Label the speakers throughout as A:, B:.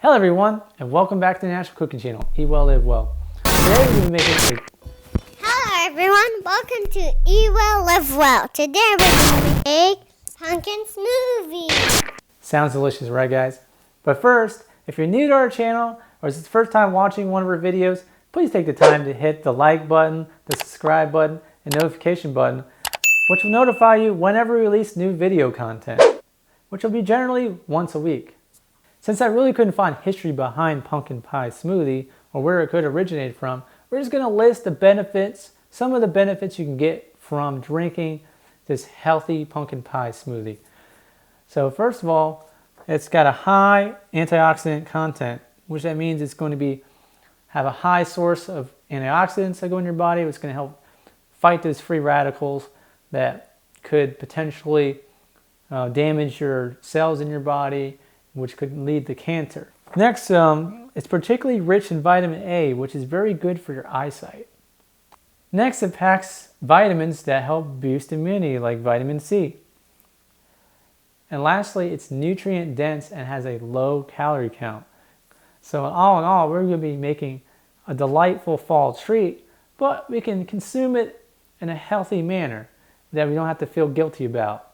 A: Hello everyone, and welcome back to the Natural Cooking Channel, Eat Well, Live Well. Today we're going to be making
B: Hello everyone, welcome to Eat Well, Live Well. Today we're going to make pumpkin smoothie.
A: Sounds delicious, right guys? But first, if you're new to our channel, or it's the first time watching one of our videos, please take the time to hit the like button, the subscribe button, and notification button, which will notify you whenever we release new video content, which will be generally once a week. Since I really couldn't find history behind pumpkin pie smoothie or where it could originate from, we're just going to list the benefits, some of the benefits you can get from drinking this healthy pumpkin pie smoothie. So first of all, it's got a high antioxidant content, which that means it's going to have a high source of antioxidants that go in your body. It's going to help fight those free radicals that could potentially damage your cells in your body, which could lead to cancer. Next, it's particularly rich in vitamin A, which is very good for your eyesight. Next, it packs vitamins that help boost immunity, like vitamin C. And lastly, it's nutrient dense and has a low calorie count. So all in all, we're going to be making a delightful fall treat, but we can consume it in a healthy manner that we don't have to feel guilty about.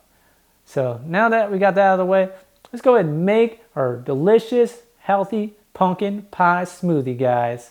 A: So now that we got that out of the way, let's go ahead and make our delicious, healthy pumpkin pie smoothie, guys.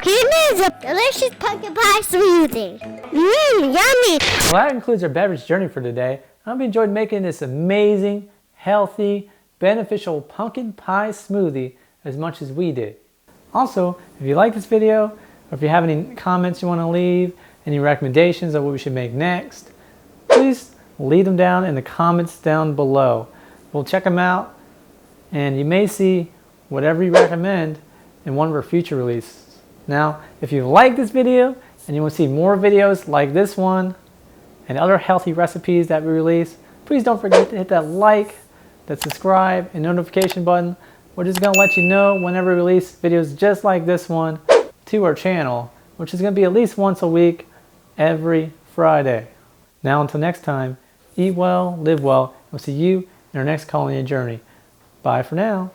B: Here is a delicious pumpkin pie smoothie. Yummy!
A: Well, that concludes our beverage journey for today. I hope you enjoyed making this amazing, healthy, beneficial pumpkin pie smoothie as much as we did. Also, if you like this video, or if you have any comments you want to leave, any recommendations of what we should make next, please leave them down in the comments down below. We'll check them out, and you may see whatever you recommend in one of our future releases. Now, if you like this video and you want to see more videos like this one and other healthy recipes that we release, please don't forget to hit that like, that subscribe, and notification button. We're just going to let you know whenever we release videos just like this one to our channel, which is going to be at least once a week, every Friday. Now, until next time, eat well, live well, and we'll see you in our next culinary journey. Bye for now.